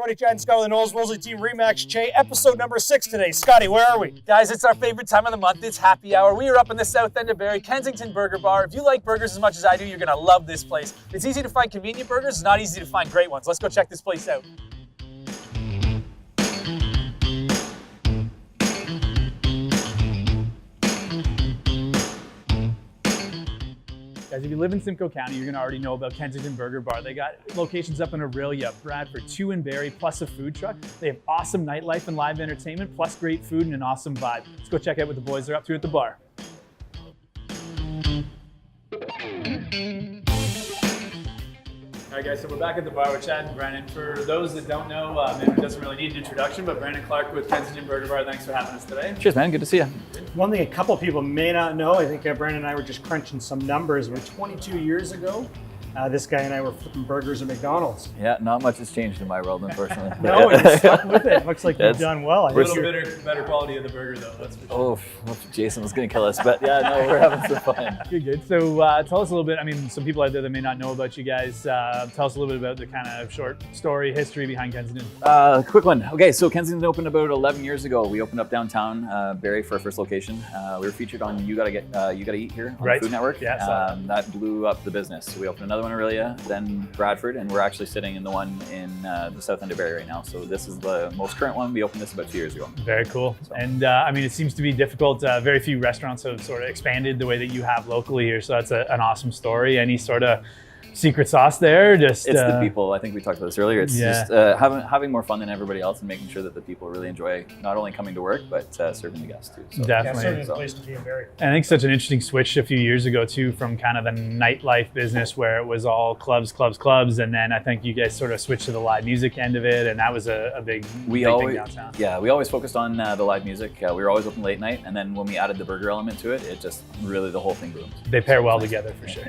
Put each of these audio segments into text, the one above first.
Everybody, Chad and Scott with the Knowles Wolseley Team Remax Che, episode number 6 today. Scotty, where are we? Guys, it's our favorite time of the month. It's happy hour. We are up in the south end of Barrie, Kenzington Burger Bar. If you like burgers as much as I do, you're gonna love this place. It's easy to find convenient burgers. It's not easy to find great ones. Let's go check this place out. Guys, if you live in Simcoe County, you're gonna already know about Kenzington Burger Bar. They got locations up in Aurelia, Bradford, 2 in Barrie, plus a food truck. They have awesome nightlife and live entertainment, plus great food and an awesome vibe. Let's go check out what the boys are up to at the bar. All right, guys, so we're back at the bar with Chad and Brandon. For those that don't know, maybe it doesn't really need an introduction, but Brandon Clark with Kenzington Burger Bar, thanks for having us today. Cheers, man. Good to see you. One thing a couple people may not know, I think Brandon and I were just crunching some numbers. 22 years ago, this guy and I were flipping burgers at McDonald's. Yeah, not much has changed in my world, unfortunately. No, you stuck with it. Looks like you've done well. A little better quality of the burger, though, that's for sure. Oh, Jason was going to kill us, but yeah, no, we're having some fun. Good. So tell us a little bit, I mean, some people out there that may not know about you guys, tell us a little bit about the kind of short story, history behind Kensington. Quick one. Okay, so Kensington opened about 11 years ago. We opened up downtown Barrie for our first location. We were featured on You Gotta Eat here on the Food Network. Yeah, that blew up the business. So we opened another one in Aurelia, then Bradford, and we're actually sitting in the one in the south end of Barrie right now. So this is the most current one. We opened this about 2 years ago. Very cool. So. And I mean, it seems to be difficult. Very few restaurants have sort of expanded the way that you have locally here. So that's an awesome story. Any sort of secret sauce there? Just it's the people. I think we talked about this earlier. It's just having more fun than everybody else and making sure that the people really enjoy not only coming to work but serving the guests too. So, definitely, certainly a place to be in Barrie. I think such an interesting switch a few years ago too, from kind of the nightlife business where it was all clubs, and then I think you guys sort of switched to the live music end of it, and that was a big thing downtown. Yeah, we always focused on the live music. We were always open late night, and then when we added the burger element to it, it just really the whole thing boomed. They pair well together for sure.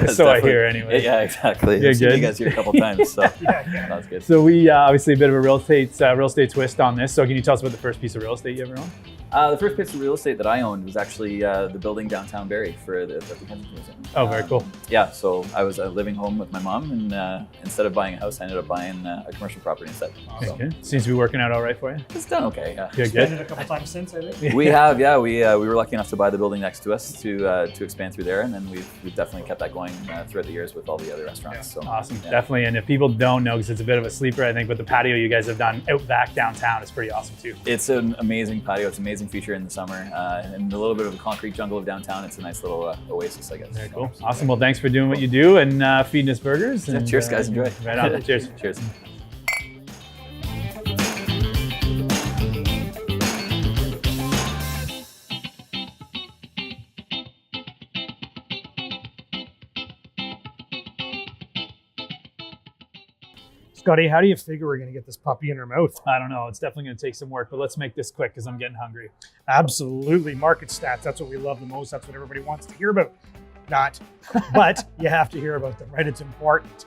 So I hear anyway. Yeah, exactly. Yeah, I've seen you guys here a couple times, so that's good. So we obviously a bit of a real estate twist on this. So can you tell us about the first piece of real estate you ever owned? The first piece of real estate that I owned was actually the building downtown Barrie for the Kensington Museum. Oh, very cool. Yeah, so I was living home with my mom, and instead of buying a house, I ended up buying a commercial property instead. Okay. Seems to be working out all right for you. It's done okay. Yeah. You've spent it a couple times since, I think. We have, yeah. We were lucky enough to buy the building next to us to expand through there, and then we've definitely kept that going throughout the years with all the other restaurants. So awesome, definitely. And if people don't know, because it's a bit of a sleeper, I think with the patio you guys have done out back downtown, it's pretty awesome too. It's an amazing patio. It's an amazing feature in the summer. And a little bit of the concrete jungle of downtown. It's a nice little oasis, I guess. Very cool. Awesome. Well, thanks for doing what you do and feeding us burgers. And, cheers, guys. Enjoy. Right on. Cheers. Cheers. Scotty, how do you figure we're going to get this puppy in her mouth? I don't know. It's definitely going to take some work, but let's make this quick because I'm getting hungry. Absolutely. Market stats. That's what we love the most. That's what everybody wants to hear about. Not, but you have to hear about them, right? It's important.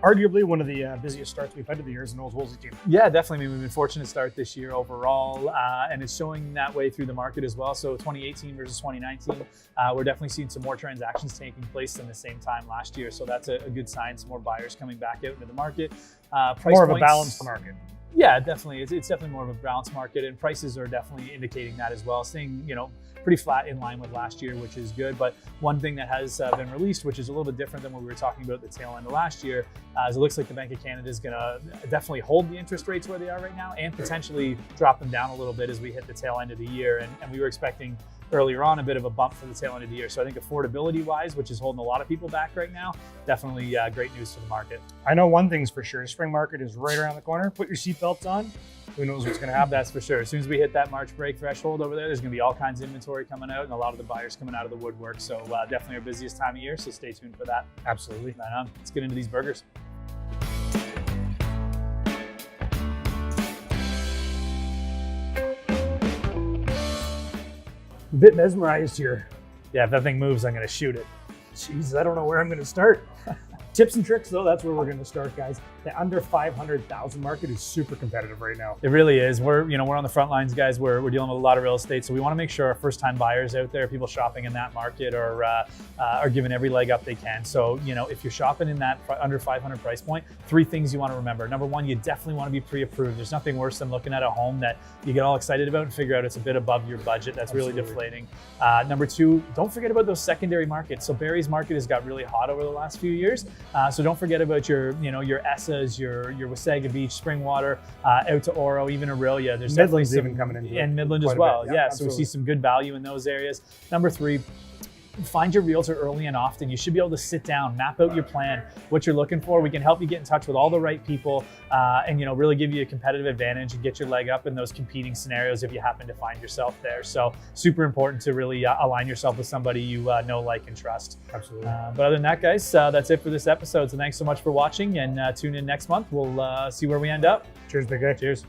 Arguably one of the busiest starts we've had to the years in Knowles Wolseley Team. Yeah, definitely. I mean, we've been fortunate to start this year overall, and it's showing that way through the market as well. So 2018 versus 2019, we're definitely seeing some more transactions taking place than the same time last year. So that's a good sign. Some more buyers coming back out into the market. More of a balanced market. Yeah, definitely. It's definitely more of a balanced market, and prices are definitely indicating that as well. Staying, pretty flat in line with last year, which is good. But one thing that has been released, which is a little bit different than what we were talking about at the tail end of last year, is it looks like the Bank of Canada is going to definitely hold the interest rates where they are right now and potentially drop them down a little bit as we hit the tail end of the year. And we were expecting earlier on a bit of a bump for the tail end of the year. So I think affordability wise, which is holding a lot of people back right now, definitely great news for the market. I know one thing's for sure. Spring market is right around the corner. Put your seatbelts on. Who knows what's going to happen? That's for sure. As soon as we hit that March break threshold over there's going to be all kinds of inventory coming out and a lot of the buyers coming out of the woodwork. So definitely our busiest time of year. So stay tuned for that. Absolutely. Right on. Let's get into these burgers. A bit mesmerized here. Yeah, if that thing moves, I'm going to shoot it. Jeez, I don't know where I'm going to start. Tips and tricks, though, that's where we're going to start, guys. The under 500,000 market is super competitive right now. It really is. We're on the front lines, guys. We're dealing with a lot of real estate, so we want to make sure our first-time buyers out there, people shopping in that market, are given every leg up they can. So, if you're shopping in that under 500 price point, 3 things you want to remember. Number 1, you definitely want to be pre-approved. There's nothing worse than looking at a home that you get all excited about and figure out it's a bit above your budget. That's really deflating. Number 2, don't forget about those secondary markets. So Barrie's market has got really hot over the last few years. So don't forget about your Essas, your Wasaga Beach, Springwater, out to Oro, even Aurelia. There's definitely some, even coming into and it Midland as quite a well. bit. Yeah, so we see some good value in those areas. Number 3, find your realtor early and often. You should be able to sit down, map out your plan, what you're looking for. We can help you get in touch with all the right people, and really give you a competitive advantage and get your leg up in those competing scenarios if you happen to find yourself there. So super important to really align yourself with somebody you know, like, and trust. Absolutely. But other than that, guys, that's it for this episode. So thanks so much for watching, and tune in next month. We'll see where we end up. Cheers, big guy. Cheers.